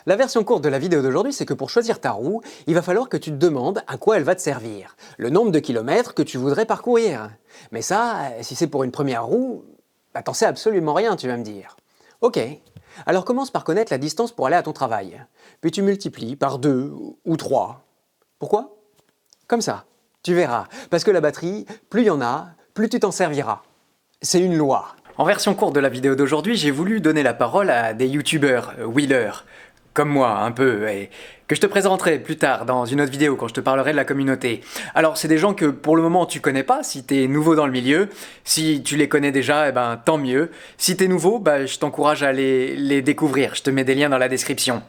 La version courte de la vidéo d'aujourd'hui, c'est que pour choisir ta roue, il va falloir que tu te demandes à quoi elle va te servir, le nombre de kilomètres que tu voudrais parcourir. Mais ça, si c'est pour une première roue, bah t'en sais absolument rien, tu vas me dire. Ok, alors commence par connaître la distance pour aller à ton travail, puis tu multiplies par 2 ou 3. Pourquoi? Comme ça, tu verras, parce que la batterie, plus il y en a, plus tu t'en serviras. C'est une loi. En version courte de la vidéo d'aujourd'hui, j'ai voulu donner la parole à des youtubeurs, wheelers, comme moi un peu, et que je te présenterai plus tard dans une autre vidéo quand je te parlerai de la communauté. Alors c'est des gens que pour le moment tu connais pas si t'es nouveau dans le milieu, si tu les connais déjà, eh ben tant mieux. Si t'es nouveau, bah, je t'encourage à les découvrir, je te mets des liens dans la description.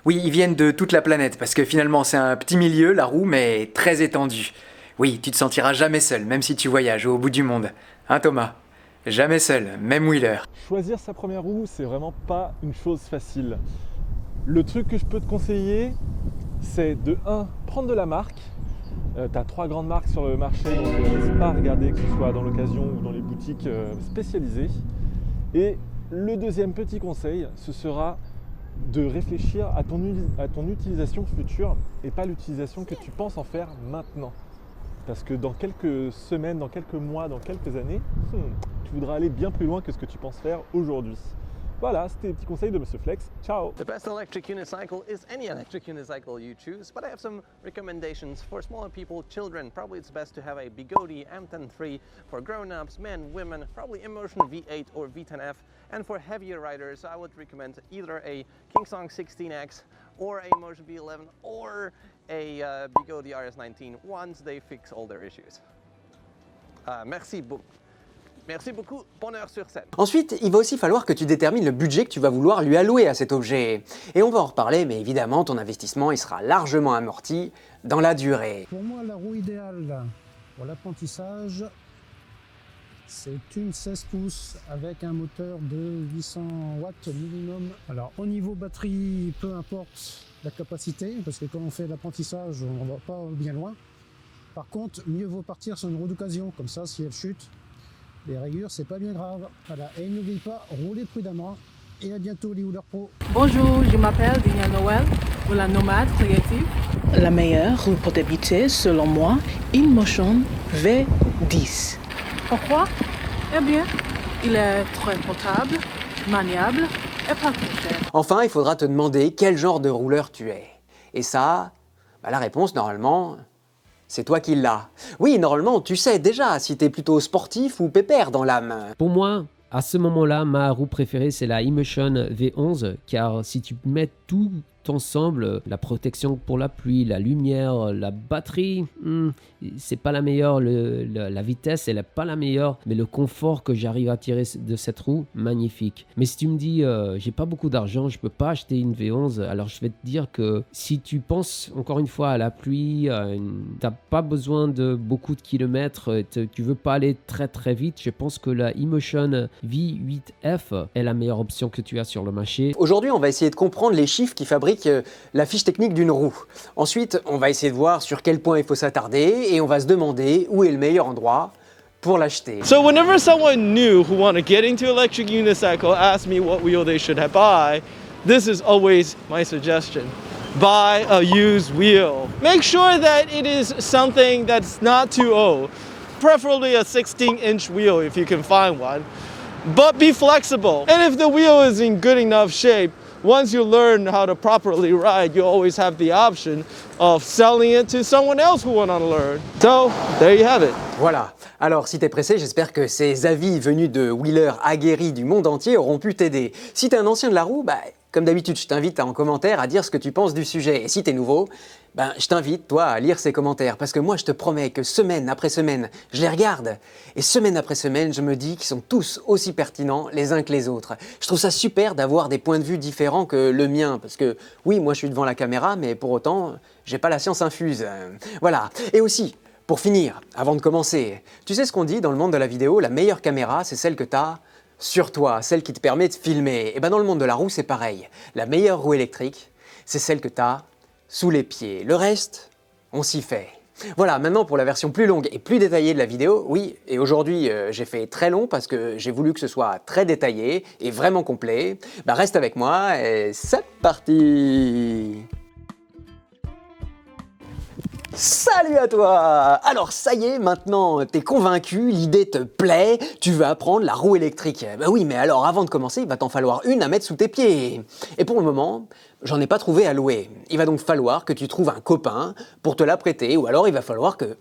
Oui, ils viennent de toute la planète, parce que finalement c'est un petit milieu, la roue, mais très étendu. Oui, tu te sentiras jamais seul, même si tu voyages au bout du monde. Hein Thomas? Jamais seul, même wheeler. Choisir sa première roue, c'est vraiment pas une chose facile. Le truc que je peux te conseiller, c'est de 1, prendre de la marque. Tu as 3 grandes marques sur le marché, donc n'hésite pas à regarder que ce soit dans l'occasion ou dans les boutiques spécialisées. Et le deuxième petit conseil, ce sera de réfléchir à ton utilisation future et pas l'utilisation que tu penses en faire maintenant. Parce que dans quelques semaines, dans quelques mois, dans quelques années, tu voudras aller bien plus loin que ce que tu penses faire aujourd'hui. Voilà, c'était les petits conseils de Monsieur Flex. Ciao! The best electric unicycle is any electric unicycle you choose, but I have some recommendations for smaller people, children. Probably it's best to have a Bigodi M103 for grown-ups, men, women, probably Emotion V8 or V10F. And for heavier riders, I would recommend either a Kingsong 16X or a Emotion V11 or a Bigodi RS19 once they fix all their issues. Merci beaucoup, bonheur sur scène. Ensuite, il va aussi falloir que tu détermines le budget que tu vas vouloir lui allouer à cet objet. Et on va en reparler, mais évidemment, ton investissement il sera largement amorti dans la durée. Pour moi, la roue idéale pour l'apprentissage, c'est une 16 pouces avec un moteur de 800 watts minimum. Alors, au niveau batterie, peu importe la capacité, parce que quand on fait l'apprentissage, on ne va pas bien loin. Par contre, mieux vaut partir sur une roue d'occasion, comme ça, si elle chute, les rayures, c'est pas bien grave. Voilà. Et n'oubliez pas, roulez prudemment. Et à bientôt, les Wheelers Pro. Bonjour, je m'appelle Dina Noël, pour la nomade créative. La meilleure roue pour débuter, selon moi, InMotion V10. Pourquoi? Eh bien, il est très portable, maniable et pas très cher. Enfin, il faudra te demander quel genre de rouleur tu es. Et ça, bah, la réponse, normalement, c'est toi qui l'as. Oui, normalement, tu sais déjà si t'es plutôt sportif ou pépère dans l'âme. Pour moi, à ce moment-là, ma roue préférée, c'est la InMotion V11, car si tu mets tout ensemble, la protection pour la pluie, la lumière, la batterie, c'est pas la meilleure, la vitesse, elle est pas la meilleure, mais le confort que j'arrive à tirer de cette roue, magnifique. Mais si tu me dis, j'ai pas beaucoup d'argent, je peux pas acheter une V11, alors je vais te dire que si tu penses encore une fois à la pluie, t'as pas besoin de beaucoup de kilomètres, tu veux pas aller très très vite, je pense que la InMotion V8F est la meilleure option que tu as sur le marché. Aujourd'hui, on va essayer de comprendre les chiffres qui fabriquent la fiche technique d'une roue. Ensuite, on va essayer de voir sur quel point il faut s'attarder et on va se demander où est le meilleur endroit pour l'acheter. So whenever someone new who want to get into electric unicycle asks me what wheel they should buy, this is always my suggestion. Buy a used wheel. Make sure that it is something that's not too old. Preferably a 16-inch wheel if you can find one. But be flexible. And if the wheel is in good enough shape, once you learn how to properly ride, you always have the option of selling it to someone else who want to learn. So, there you have it. Voilà. Alors, si t'es pressé, j'espère que ces avis venus de wheelers aguerris du monde entier auront pu t'aider. Si t'es un ancien de la roue, bah, comme d'habitude, je t'invite en commentaire à dire ce que tu penses du sujet. Et si t'es nouveau, ben, je t'invite, toi, à lire ces commentaires. Parce que moi, je te promets que semaine après semaine, je les regarde. Et semaine après semaine, je me dis qu'ils sont tous aussi pertinents les uns que les autres. Je trouve ça super d'avoir des points de vue différents que le mien. Parce que, oui, moi, je suis devant la caméra, mais pour autant, j'ai pas la science infuse. Voilà. Et aussi, pour finir, avant de commencer, tu sais ce qu'on dit dans le monde de la vidéo, la meilleure caméra, c'est celle que t'as sur toi, celle qui te permet de filmer. Et ben dans le monde de la roue, c'est pareil. La meilleure roue électrique, c'est celle que tu as sous les pieds. Le reste, on s'y fait. Voilà, maintenant pour la version plus longue et plus détaillée de la vidéo, oui, et aujourd'hui j'ai fait très long parce que j'ai voulu que ce soit très détaillé et vraiment complet. Bah reste avec moi et c'est parti! Salut à toi! Alors ça y est, maintenant t'es convaincu, l'idée te plaît, tu veux apprendre la roue électrique. Bah oui, mais alors avant de commencer, il va t'en falloir une à mettre sous tes pieds. Et pour le moment, j'en ai pas trouvé à louer. Il va donc falloir que tu trouves un copain pour te la prêter, ou alors il va falloir que,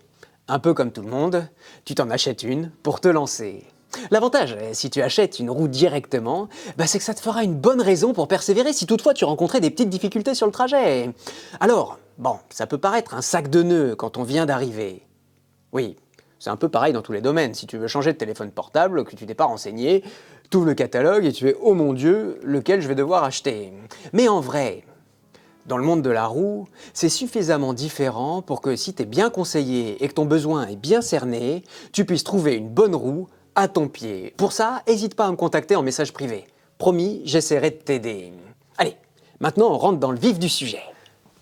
un peu comme tout le monde, tu t'en achètes une pour te lancer. L'avantage, si tu achètes une roue directement, bah c'est que ça te fera une bonne raison pour persévérer si toutefois tu rencontrais des petites difficultés sur le trajet. Alors, bon, ça peut paraître un sac de nœuds quand on vient d'arriver. Oui, c'est un peu pareil dans tous les domaines. Si tu veux changer de téléphone portable, que tu t'es pas renseigné, tu ouvres le catalogue et tu fais « Oh mon Dieu, lequel je vais devoir acheter ?» Mais en vrai, dans le monde de la roue, c'est suffisamment différent pour que si tu es bien conseillé et que ton besoin est bien cerné, tu puisses trouver une bonne roue à ton pied. Pour ça, n'hésite pas à me contacter en message privé. Promis, j'essaierai de t'aider. Allez, maintenant on rentre dans le vif du sujet.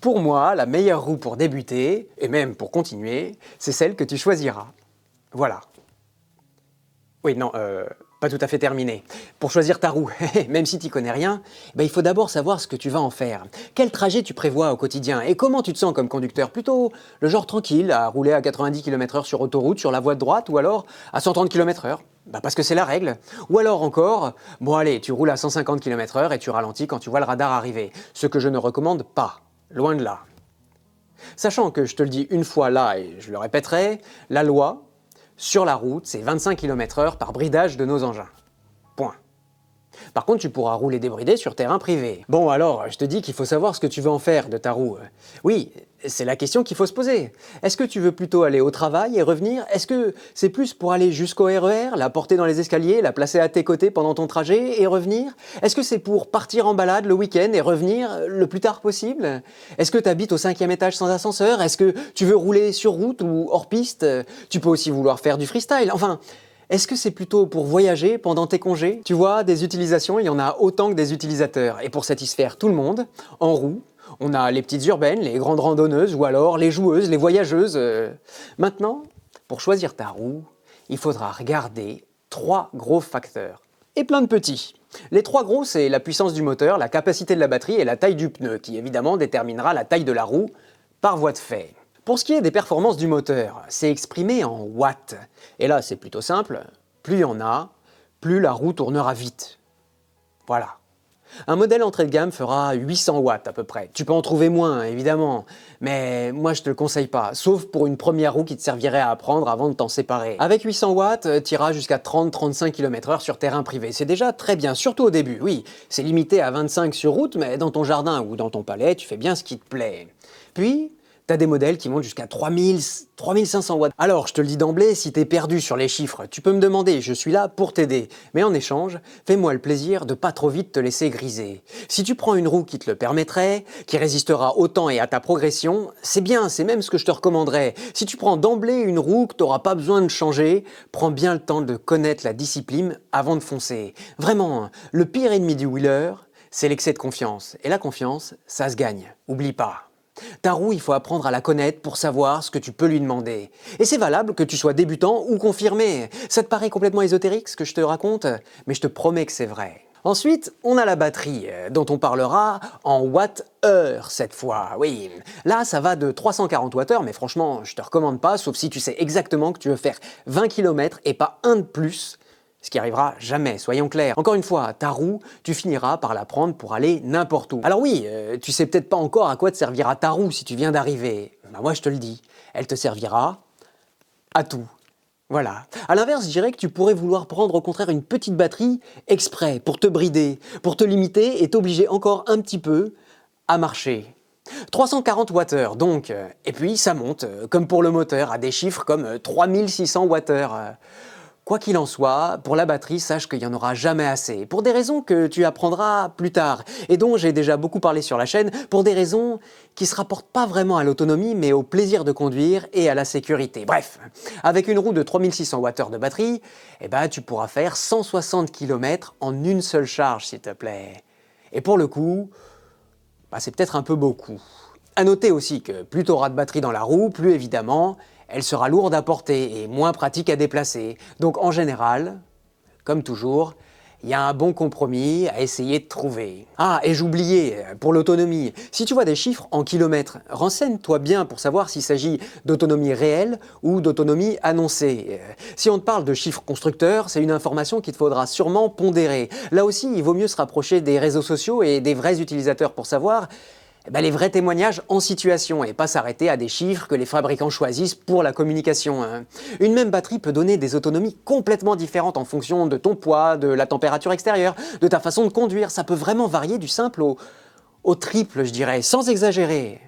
Pour moi, la meilleure roue pour débuter, et même pour continuer, c'est celle que tu choisiras. Voilà. Oui, non, pas tout à fait terminé. Pour choisir ta roue, même si tu n'y connais rien, il faut d'abord savoir ce que tu vas en faire. Quel trajet tu prévois au quotidien et comment tu te sens comme conducteur? Plutôt le genre tranquille, à rouler à 90 km/h sur autoroute, sur la voie de droite, ou alors à 130 km/h? Parce que c'est la règle. Ou alors encore, bon allez, tu roules à 150 km/h et tu ralentis quand tu vois le radar arriver. Ce que je ne recommande pas, loin de là. Sachant que je te le dis une fois là, et je le répéterai, la loi, sur la route, c'est 25 km/h par bridage de nos engins. Point. Par contre, tu pourras rouler débridé sur terrain privé. Bon alors, je te dis qu'il faut savoir ce que tu veux en faire de ta roue. Oui, c'est la question qu'il faut se poser. Est-ce que tu veux plutôt aller au travail et revenir? Est-ce que c'est plus pour aller jusqu'au RER, la porter dans les escaliers, la placer à tes côtés pendant ton trajet et revenir? Est-ce que c'est pour partir en balade le week-end et revenir le plus tard possible? Est-ce que tu habites au 5e étage sans ascenseur? Est-ce que tu veux rouler sur route ou hors piste? Tu peux aussi vouloir faire du freestyle. Enfin, est-ce que c'est plutôt pour voyager pendant tes congés? Tu vois, des utilisations, il y en a autant que des utilisateurs. Et pour satisfaire tout le monde, en roue, on a les petites urbaines, les grandes randonneuses, ou alors les joueuses, les voyageuses. Maintenant, pour choisir ta roue, il faudra regarder 3 gros facteurs. Et plein de petits. Les 3 gros, c'est la puissance du moteur, la capacité de la batterie et la taille du pneu, qui évidemment déterminera la taille de la roue par voie de fait. Pour ce qui est des performances du moteur, c'est exprimé en watts. Et là, c'est plutôt simple, plus il y en a, plus la roue tournera vite. Voilà. Un modèle entrée de gamme fera 800 watts à peu près. Tu peux en trouver moins, évidemment, mais moi je te le conseille pas, sauf pour une première roue qui te servirait à apprendre avant de t'en séparer. Avec 800 watts, tu iras jusqu'à 30-35 km/h sur terrain privé. C'est déjà très bien, surtout au début. Oui, c'est limité à 25 sur route, mais dans ton jardin ou dans ton palais, tu fais bien ce qui te plaît. Puis, t'as des modèles qui montent jusqu'à 3500 watts. Alors, je te le dis d'emblée, si t'es perdu sur les chiffres, tu peux me demander, je suis là pour t'aider. Mais en échange, fais-moi le plaisir de pas trop vite te laisser griser. Si tu prends une roue qui te le permettrait, qui résistera au temps et à ta progression, c'est bien, c'est même ce que je te recommanderais. Si tu prends d'emblée une roue que t'auras pas besoin de changer, prends bien le temps de connaître la discipline avant de foncer. Vraiment, le pire ennemi du wheeler, c'est l'excès de confiance. Et la confiance, ça se gagne. Oublie pas. Ta roue, il faut apprendre à la connaître pour savoir ce que tu peux lui demander. Et c'est valable que tu sois débutant ou confirmé. Ça te paraît complètement ésotérique ce que je te raconte, mais je te promets que c'est vrai. Ensuite, on a la batterie, dont on parlera en watts-heure cette fois. Oui, là ça va de 340 Wh, mais franchement, je te recommande pas, sauf si tu sais exactement que tu veux faire 20 km et pas un de plus. Ce qui arrivera jamais, soyons clairs. Encore une fois, ta roue, tu finiras par la prendre pour aller n'importe où. Alors oui, tu sais peut-être pas encore à quoi te servira ta roue si tu viens d'arriver. Moi je te le dis, elle te servira à tout. Voilà. À l'inverse, je dirais que tu pourrais vouloir prendre au contraire une petite batterie exprès pour te brider, pour te limiter et t'obliger encore un petit peu à marcher. 340 Wh donc, et puis ça monte, comme pour le moteur, à des chiffres comme 3600 Wh. Quoi qu'il en soit, pour la batterie, sache qu'il n'y en aura jamais assez, pour des raisons que tu apprendras plus tard, et dont j'ai déjà beaucoup parlé sur la chaîne, pour des raisons qui ne se rapportent pas vraiment à l'autonomie, mais au plaisir de conduire et à la sécurité. Bref, avec une roue de 3600 Wh de batterie, tu pourras faire 160 km en une seule charge, s'il te plaît. Et pour le coup, c'est peut-être un peu beaucoup. À noter aussi que plus tu auras de batterie dans la roue, plus évidemment, elle sera lourde à porter et moins pratique à déplacer. Donc en général, comme toujours, il y a un bon compromis à essayer de trouver. Ah, et j'oubliais, pour l'autonomie, si tu vois des chiffres en kilomètres, renseigne-toi bien pour savoir s'il s'agit d'autonomie réelle ou d'autonomie annoncée. Si on te parle de chiffres constructeurs, c'est une information qu'il te faudra sûrement pondérer. Là aussi, il vaut mieux se rapprocher des réseaux sociaux et des vrais utilisateurs pour savoir les vrais témoignages en situation et pas s'arrêter à des chiffres que les fabricants choisissent pour la communication. Une même batterie peut donner des autonomies complètement différentes en fonction de ton poids, de la température extérieure, de ta façon de conduire. Ça peut vraiment varier du simple au triple, je dirais, sans exagérer.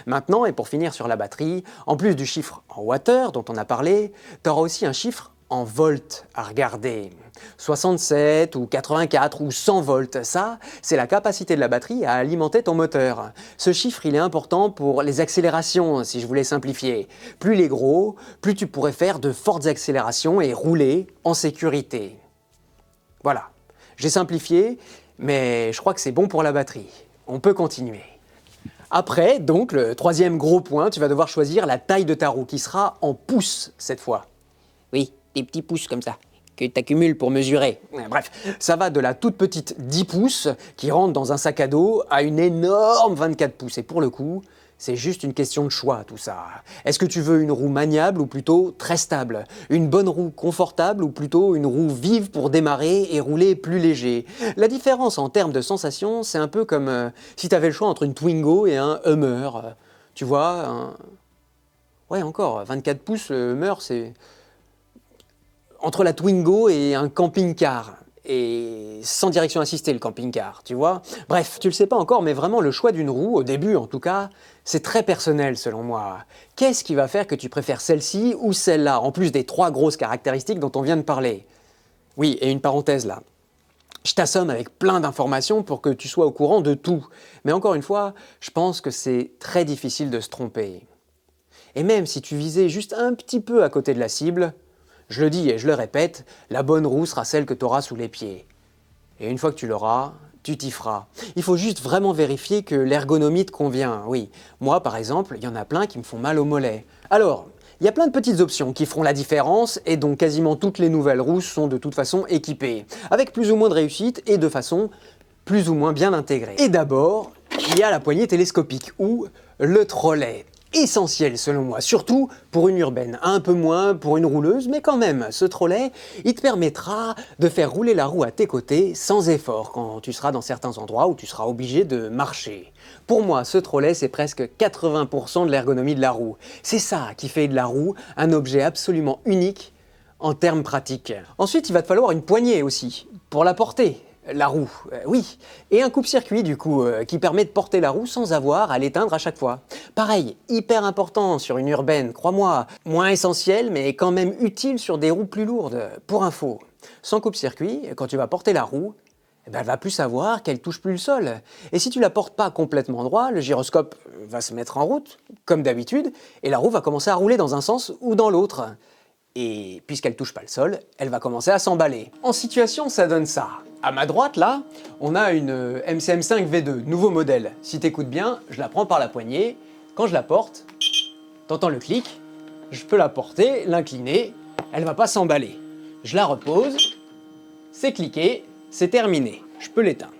Maintenant, et pour finir sur la batterie, en plus du chiffre en wattheures dont on a parlé, tu auras aussi un chiffre en volts à regarder. 67 ou 84 ou 100 volts, ça, c'est la capacité de la batterie à alimenter ton moteur. Ce chiffre, il est important pour les accélérations, si je voulais simplifier. Plus il est gros, plus tu pourrais faire de fortes accélérations et rouler en sécurité. Voilà, j'ai simplifié, mais je crois que c'est bon pour la batterie. On peut continuer. Après, donc, le troisième gros point, tu vas devoir choisir la taille de ta roue, qui sera en pouces cette fois. Oui, des petits pouces comme ça, que tu accumules pour mesurer. Bref, ça va de la toute petite 10 pouces qui rentre dans un sac à dos à une énorme 24 pouces. Et pour le coup, c'est juste une question de choix tout ça. Est-ce que tu veux une roue maniable ou plutôt très stable? Une bonne roue confortable ou plutôt une roue vive pour démarrer et rouler plus léger? La différence en termes de sensation, c'est un peu comme si tu avais le choix entre une Twingo et un Hummer. Tu vois, ouais encore, 24 pouces, le Hummer c'est... Entre la Twingo et un camping-car, et sans direction assistée le camping-car, tu vois. Bref, tu le sais pas encore, mais vraiment le choix d'une roue, au début en tout cas, c'est très personnel selon moi. Qu'est-ce qui va faire que tu préfères celle-ci ou celle-là, en plus des 3 grosses caractéristiques dont on vient de parler? Oui, et une parenthèse là. Je t'assomme avec plein d'informations pour que tu sois au courant de tout. Mais encore une fois, je pense que c'est très difficile de se tromper. Et même si tu visais juste un petit peu à côté de la cible, je le dis et je le répète, la bonne roue sera celle que tu auras sous les pieds. Et une fois que tu l'auras, tu t'y feras. Il faut juste vraiment vérifier que l'ergonomie te convient. Oui, moi par exemple, il y en a plein qui me font mal au mollet. Alors, il y a plein de petites options qui feront la différence et dont quasiment toutes les nouvelles roues sont de toute façon équipées, avec plus ou moins de réussite et de façon plus ou moins bien intégrée. Et d'abord, il y a la poignée télescopique ou le trolley. Essentiel selon moi, surtout pour une urbaine, un peu moins pour une rouleuse, mais quand même, ce trolley, il te permettra de faire rouler la roue à tes côtés sans effort quand tu seras dans certains endroits où tu seras obligé de marcher. Pour moi, ce trolley, c'est presque 80% de l'ergonomie de la roue. C'est ça qui fait de la roue un objet absolument unique en termes pratiques. Ensuite, il va te falloir une poignée aussi, pour la porter. La roue, oui. Et un coupe-circuit du coup, qui permet de porter la roue sans avoir à l'éteindre à chaque fois. Pareil, hyper important sur une urbaine, crois-moi. Moins essentiel, mais quand même utile sur des roues plus lourdes. Pour info, sans coupe-circuit, quand tu vas porter la roue, elle va plus savoir qu'elle touche plus le sol. Et si tu la portes pas complètement droit, le gyroscope va se mettre en route, comme d'habitude, et la roue va commencer à rouler dans un sens ou dans l'autre. Et puisqu'elle touche pas le sol, elle va commencer à s'emballer. En situation, ça donne ça. À ma droite, là, on a une MCM5 V2, nouveau modèle. Si t'écoutes bien, je la prends par la poignée. Quand je la porte, t'entends le clic, je peux la porter, l'incliner, elle va pas s'emballer. Je la repose, c'est cliqué, c'est terminé. Je peux l'éteindre.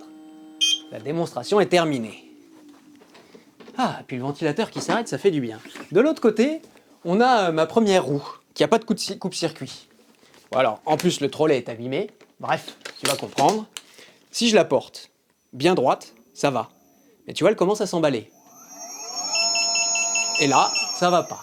La démonstration est terminée. Ah, puis le ventilateur qui s'arrête, ça fait du bien. De l'autre côté, on a ma première roue, qui n'a pas de coupe-circuit. Bon, alors, en plus, le trolley est abîmé. Bref, tu vas comprendre. Si je la porte bien droite, ça va. Mais tu vois, elle commence à s'emballer. Et là, ça va pas.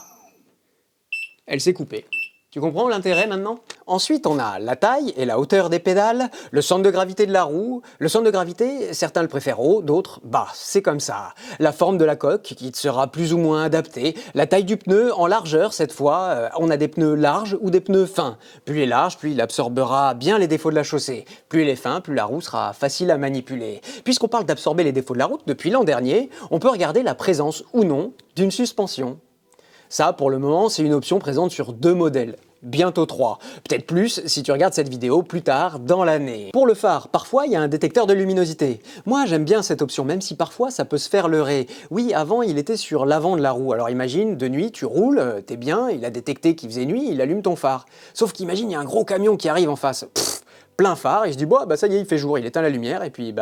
Elle s'est coupée. Tu comprends l'intérêt maintenant? Ensuite, on a la taille et la hauteur des pédales, le centre de gravité de la roue. Le centre de gravité, certains le préfèrent haut, d'autres bas. C'est comme ça. La forme de la coque qui te sera plus ou moins adaptée. La taille du pneu en largeur, cette fois, on a des pneus larges ou des pneus fins. Plus il est large, plus il absorbera bien les défauts de la chaussée. Plus il est fin, plus la roue sera facile à manipuler. Puisqu'on parle d'absorber les défauts de la route, depuis l'an dernier, on peut regarder la présence ou non d'une suspension. Ça, pour le moment, c'est une option présente sur 2 modèles. bientôt 3. Peut-être plus si tu regardes cette vidéo plus tard dans l'année. Pour le phare, parfois il y a un détecteur de luminosité. Moi j'aime bien cette option, même si parfois ça peut se faire leurrer. Oui, avant il était sur l'avant de la roue. Alors imagine, de nuit tu roules, t'es bien, il a détecté qu'il faisait nuit, il allume ton phare. Sauf qu'imagine, il y a un gros camion qui arrive en face. Plein phare, et je dis bah ça y est, il fait jour, il éteint la lumière, et puis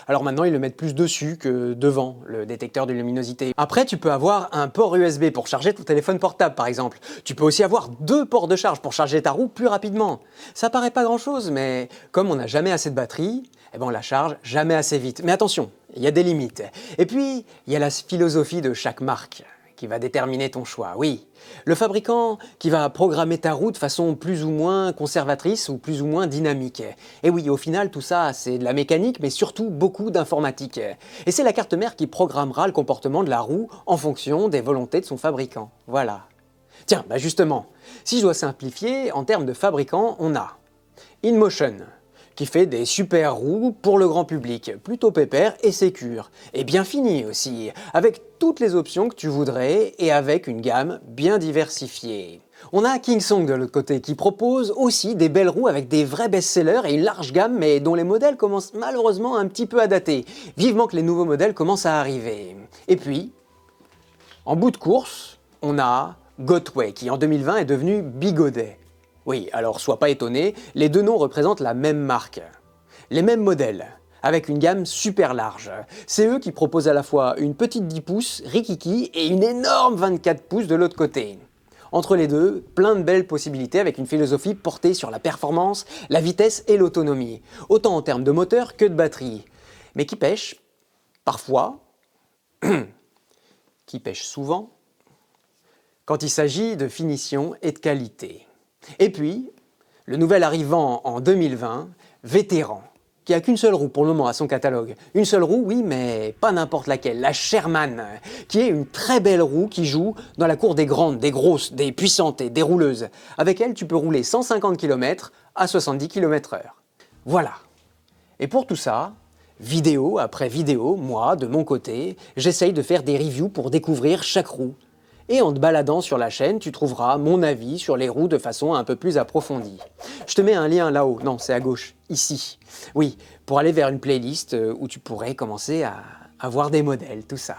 alors maintenant ils le mettent plus dessus que devant, le détecteur de luminosité. Après tu peux avoir un port USB pour charger ton téléphone portable par exemple. Tu peux aussi avoir 2 ports de charge pour charger ta roue plus rapidement. Ça paraît pas grand chose, mais comme on n'a jamais assez de batterie, eh ben on la charge jamais assez vite. Mais attention, il y a des limites. Et puis, il y a la philosophie de chaque marque qui va déterminer ton choix, oui. Le fabricant qui va programmer ta roue de façon plus ou moins conservatrice ou plus ou moins dynamique. Et oui, au final, tout ça, c'est de la mécanique, mais surtout beaucoup d'informatique. Et c'est la carte mère qui programmera le comportement de la roue en fonction des volontés de son fabricant. Voilà. Tiens, justement, si je dois simplifier, en termes de fabricant, on a InMotion, qui fait des super roues pour le grand public, plutôt pépère et sécure. Et bien fini aussi, avec toutes les options que tu voudrais et avec une gamme bien diversifiée. On a Kingsong de l'autre côté qui propose aussi des belles roues avec des vrais best-sellers et une large gamme mais dont les modèles commencent malheureusement un petit peu à dater. Vivement que les nouveaux modèles commencent à arriver. Et puis, en bout de course, on a Gotway qui en 2020 est devenu Bigodet. Oui, alors sois pas étonné, les deux noms représentent la même marque. Les mêmes modèles, avec une gamme super large. C'est eux qui proposent à la fois une petite 10 pouces, rikiki, et une énorme 24 pouces de l'autre côté. Entre les deux, plein de belles possibilités avec une philosophie portée sur la performance, la vitesse et l'autonomie, autant en termes de moteur que de batterie. Mais qui pêche, parfois, qui pêche souvent, quand il s'agit de finition et de qualité. Et puis, le nouvel arrivant en 2020, Vétéran, qui a qu'une seule roue pour le moment à son catalogue. Une seule roue, oui, mais pas n'importe laquelle, la Sherman, qui est une très belle roue qui joue dans la cour des grandes, des grosses, des puissantes et des rouleuses. Avec elle, tu peux rouler 150 km à 70 km/h. Voilà. Et pour tout ça, vidéo après vidéo, moi, de mon côté, j'essaye de faire des reviews pour découvrir chaque roue. Et en te baladant sur la chaîne, tu trouveras mon avis sur les roues de façon un peu plus approfondie. Je te mets un lien là-haut, non, c'est à gauche, ici. Oui, pour aller vers une playlist où tu pourrais commencer à voir des modèles, tout ça.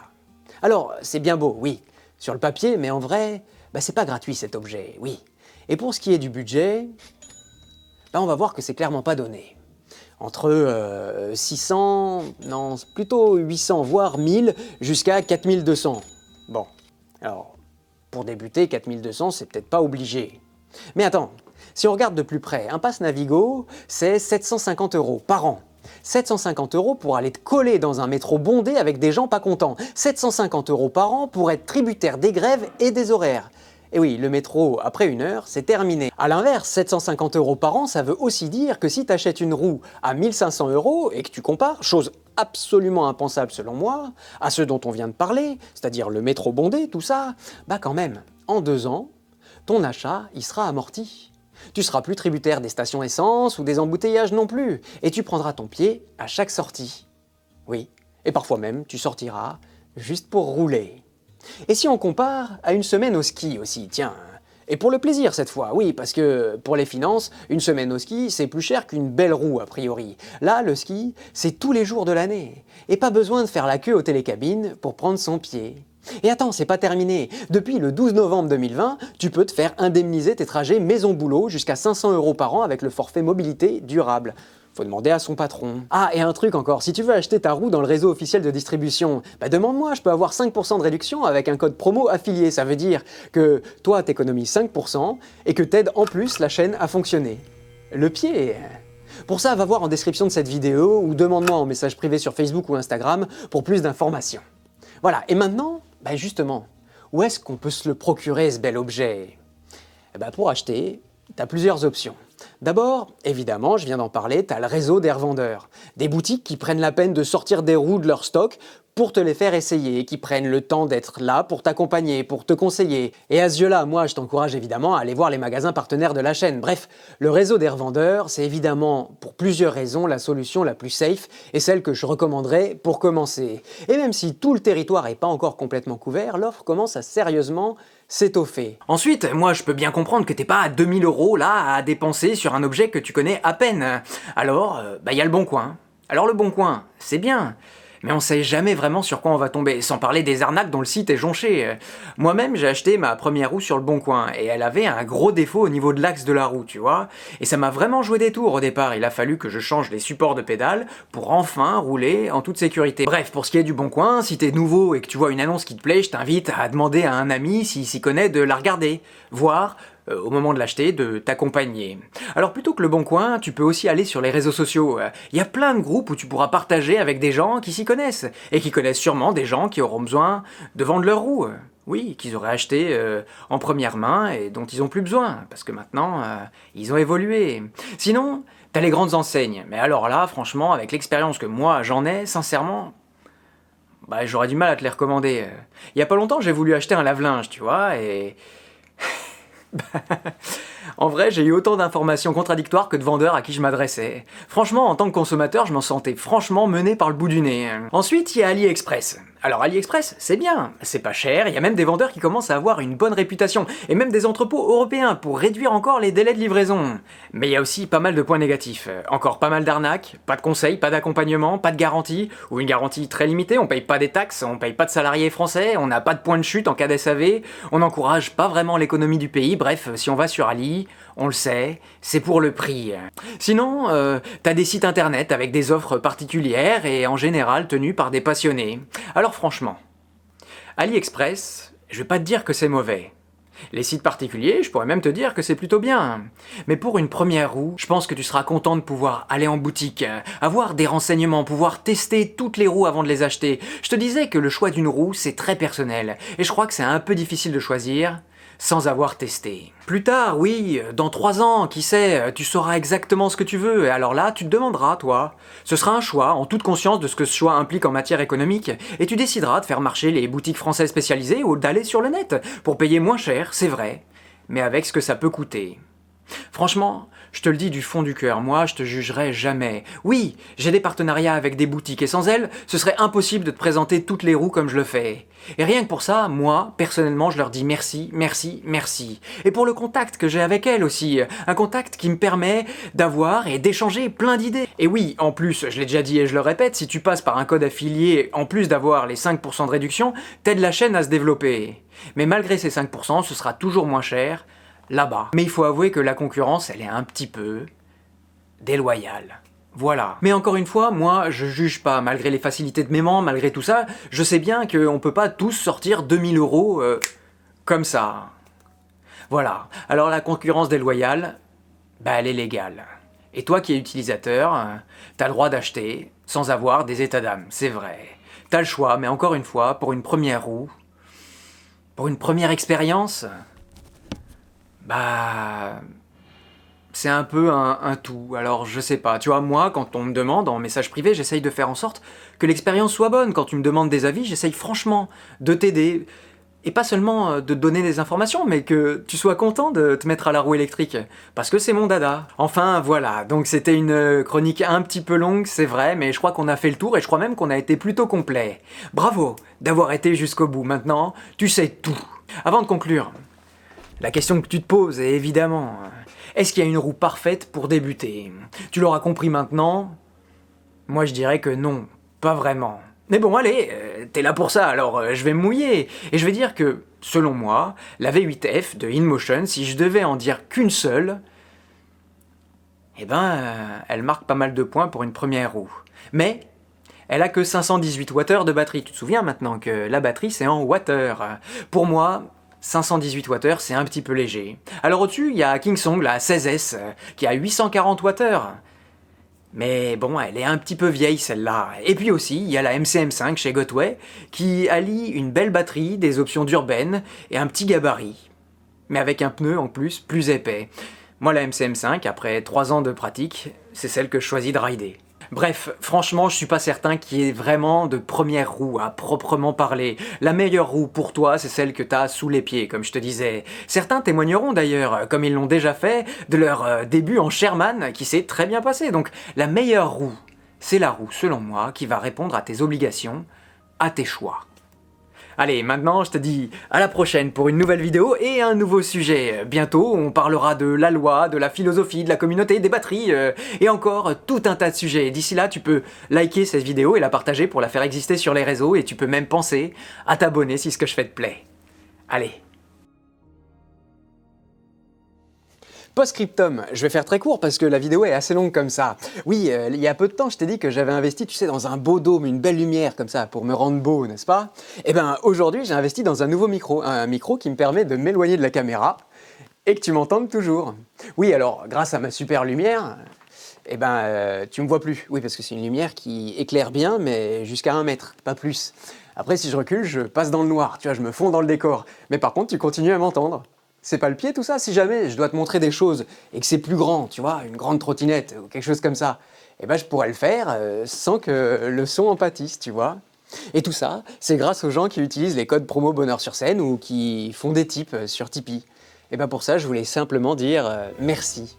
Alors, c'est bien beau, oui, sur le papier, mais en vrai, c'est pas gratuit cet objet, oui. Et pour ce qui est du budget, on va voir que c'est clairement pas donné. Entre 600, non, plutôt 800, voire 1000, jusqu'à 4200. Bon, alors, pour débuter, 4200, c'est peut-être pas obligé. Mais attends, si on regarde de plus près, un pass Navigo, c'est 750 € par an. 750 € pour aller te coller dans un métro bondé avec des gens pas contents. 750 € par an pour être tributaire des grèves et des horaires. Et oui, le métro, après 1 heure, c'est terminé. A l'inverse, 750 € par an, ça veut aussi dire que si tu achètes une roue à 1500 € et que tu compares, chose absolument impensable selon moi, à ceux dont on vient de parler, c'est-à-dire le métro bondé, tout ça, quand même, en 2 ans, ton achat, il sera amorti. Tu seras plus tributaire des stations essence ou des embouteillages non plus, et tu prendras ton pied à chaque sortie. Oui, et parfois même, tu sortiras juste pour rouler. Et si on compare à une semaine au ski aussi, tiens, et pour le plaisir cette fois, oui, parce que pour les finances, une semaine au ski, c'est plus cher qu'une belle roue a priori. Là, le ski, c'est tous les jours de l'année, et pas besoin de faire la queue aux télécabines pour prendre son pied. Et attends, c'est pas terminé. Depuis le 12 novembre 2020, tu peux te faire indemniser tes trajets maison-boulot jusqu'à 500 € par an avec le forfait mobilité durable. Faut demander à son patron. Ah, et un truc encore, si tu veux acheter ta roue dans le réseau officiel de distribution, demande-moi, je peux avoir 5% de réduction avec un code promo affilié. Ça veut dire que toi, t'économises 5% et que t'aides en plus la chaîne à fonctionner. Le pied. Pour ça, va voir en description de cette vidéo ou demande-moi en message privé sur Facebook ou Instagram pour plus d'informations. Voilà, et maintenant, justement, où est-ce qu'on peut se le procurer ce bel objet ? Pour acheter, t'as plusieurs options. D'abord, évidemment, je viens d'en parler, t'as le réseau des revendeurs. Des boutiques qui prennent la peine de sortir des roues de leur stock pour te les faire essayer, qui prennent le temps d'être là pour t'accompagner, pour te conseiller. Et à ce jeu-là, moi, je t'encourage évidemment à aller voir les magasins partenaires de la chaîne. Bref, le réseau des revendeurs, c'est évidemment, pour plusieurs raisons, la solution la plus safe et celle que je recommanderais pour commencer. Et même si tout le territoire n'est pas encore complètement couvert, l'offre commence à sérieusement s'étoffer. Ensuite, moi je peux bien comprendre que t'es pas à 2000 € là à dépenser sur un objet que tu connais à peine. Alors, y a le Bon Coin. Alors le Bon Coin, c'est bien, mais on sait jamais vraiment sur quoi on va tomber, sans parler des arnaques dont le site est jonché. Moi-même, j'ai acheté ma première roue sur le Bon Coin, et elle avait un gros défaut au niveau de l'axe de la roue, tu vois. Et ça m'a vraiment joué des tours au départ, il a fallu que je change les supports de pédales pour enfin rouler en toute sécurité. Bref, pour ce qui est du Bon Coin, si t'es nouveau et que tu vois une annonce qui te plaît, je t'invite à demander à un ami s'il s'y connaît de la regarder, voir au moment de l'acheter, de t'accompagner. Alors plutôt que le Bon Coin, tu peux aussi aller sur les réseaux sociaux. Il y a plein de groupes où tu pourras partager avec des gens qui s'y connaissent, et qui connaissent sûrement des gens qui auront besoin de vendre leurs roues. Oui, qu'ils auraient acheté en première main et dont ils n'ont plus besoin, parce que maintenant, ils ont évolué. Sinon, t'as les grandes enseignes. Mais alors là, franchement, avec l'expérience que moi j'en ai, sincèrement, j'aurais du mal à te les recommander. Il y a pas longtemps, j'ai voulu acheter un lave-linge, tu vois, et... En vrai, j'ai eu autant d'informations contradictoires que de vendeurs à qui je m'adressais. Franchement, en tant que consommateur, je m'en sentais franchement mené par le bout du nez. Ensuite, il y a AliExpress. Alors AliExpress, c'est bien, c'est pas cher, il y a même des vendeurs qui commencent à avoir une bonne réputation, et même des entrepôts européens pour réduire encore les délais de livraison. Mais il y a aussi pas mal de points négatifs. Encore pas mal d'arnaques, pas de conseils, pas d'accompagnement, pas de garantie, ou une garantie très limitée, on paye pas des taxes, on paye pas de salariés français, on n'a pas de point de chute en cas d'SAV, on n'encourage pas vraiment l'économie du pays, bref, si on va sur Ali, on le sait, c'est pour le prix. Sinon, t'as des sites internet avec des offres particulières et en général tenus par des passionnés. Alors franchement, AliExpress, je vais pas te dire que c'est mauvais. Les sites particuliers, je pourrais même te dire que c'est plutôt bien. Mais pour une première roue, je pense que tu seras content de pouvoir aller en boutique, avoir des renseignements, pouvoir tester toutes les roues avant de les acheter. Je te disais que le choix d'une roue, c'est très personnel, et je crois que c'est un peu difficile de choisir sans avoir testé. Plus tard, oui, dans 3 ans, qui sait, tu sauras exactement ce que tu veux, et alors là, tu te demanderas, toi. Ce sera un choix, en toute conscience de ce que ce choix implique en matière économique, et tu décideras de faire marcher les boutiques françaises spécialisées ou d'aller sur le net, pour payer moins cher, c'est vrai, mais avec ce que ça peut coûter. Franchement, je te le dis du fond du cœur, moi je te jugerai jamais. Oui, j'ai des partenariats avec des boutiques et sans elles, ce serait impossible de te présenter toutes les roues comme je le fais. Et rien que pour ça, moi, personnellement, je leur dis merci, merci, merci. Et pour le contact que j'ai avec elles aussi, un contact qui me permet d'avoir et d'échanger plein d'idées. Et oui, en plus, je l'ai déjà dit et je le répète, si tu passes par un code affilié, en plus d'avoir les 5% de réduction, t'aides la chaîne à se développer. Mais malgré ces 5%, ce sera toujours moins cher là-bas. Mais il faut avouer que la concurrence, elle est un petit peu déloyale. Voilà. Mais encore une fois, moi, je juge pas, malgré les facilités de paiement, malgré tout ça, je sais bien qu'on peut pas tous sortir 2000 € comme ça. Voilà. Alors la concurrence déloyale, elle est légale. Et toi qui es utilisateur, t'as le droit d'acheter sans avoir des états d'âme, c'est vrai. T'as le choix, mais encore une fois, pour une première roue, pour une première expérience, c'est un peu un tout. Alors je sais pas, tu vois, moi quand on me demande en message privé, j'essaye de faire en sorte que l'expérience soit bonne. Quand tu me demandes des avis, j'essaye franchement de t'aider. Et pas seulement de te donner des informations, mais que tu sois content de te mettre à la roue électrique. Parce que c'est mon dada. Enfin voilà, donc c'était une chronique un petit peu longue, c'est vrai, mais je crois qu'on a fait le tour et je crois même qu'on a été plutôt complet. Bravo d'avoir été jusqu'au bout. Maintenant, tu sais tout. Avant de conclure, la question que tu te poses est évidemment, est-ce qu'il y a une roue parfaite pour débuter? Tu l'auras compris maintenant? Moi je dirais que non, pas vraiment. Mais bon allez, t'es là pour ça, alors je vais me mouiller. Et je vais dire que, selon moi, la V8F de InMotion, si je devais en dire qu'une seule, elle marque pas mal de points pour une première roue. Mais elle a que 518 Wh de batterie. Tu te souviens maintenant que la batterie c'est en Wh. Pour moi, 518 Wh, c'est un petit peu léger. Alors au-dessus, il y a Kingsong, la 16S, qui a 840 Wh. Mais bon, elle est un petit peu vieille celle-là. Et puis aussi, il y a la MCM5 chez Gotway, qui allie une belle batterie, des options d'urbaine et un petit gabarit. Mais avec un pneu en plus épais. Moi la MCM5, après 3 ans de pratique, c'est celle que je choisis de rider. Bref, franchement, je suis pas certain qu'il y ait vraiment de première roue à proprement parler. La meilleure roue pour toi, c'est celle que t'as sous les pieds, comme je te disais. Certains témoigneront d'ailleurs, comme ils l'ont déjà fait, de leur début en Sherman, qui s'est très bien passé. Donc la meilleure roue, c'est la roue, selon moi, qui va répondre à tes obligations, à tes choix. Allez, maintenant je te dis à la prochaine pour une nouvelle vidéo et un nouveau sujet. Bientôt, on parlera de la loi, de la philosophie, de la communauté, des batteries, et encore tout un tas de sujets. D'ici là, tu peux liker cette vidéo et la partager pour la faire exister sur les réseaux, et tu peux même penser à t'abonner si ce que je fais te plaît. Allez. Post-scriptum, je vais faire très court parce que la vidéo est assez longue comme ça. Oui, il y a peu de temps, je t'ai dit que j'avais investi, tu sais, dans un beau dôme, une belle lumière comme ça, pour me rendre beau, n'est-ce pas? Eh ben, aujourd'hui, j'ai investi dans un nouveau micro, un micro qui me permet de m'éloigner de la caméra et que tu m'entendes toujours. Oui, alors, grâce à ma super lumière, eh ben, tu me vois plus. Oui, parce que c'est une lumière qui éclaire bien, mais jusqu'à 1 mètre, pas plus. Après, si je recule, je passe dans le noir, tu vois, je me fonds dans le décor. Mais par contre, tu continues à m'entendre. C'est pas le pied tout ça? Si jamais je dois te montrer des choses et que c'est plus grand, tu vois, une grande trottinette ou quelque chose comme ça, eh ben je pourrais le faire sans que le son en pâtisse, tu vois. Et tout ça, c'est grâce aux gens qui utilisent les codes promo Bonheur sur scène ou qui font des tips sur Tipeee. Et ben pour ça, je voulais simplement dire merci.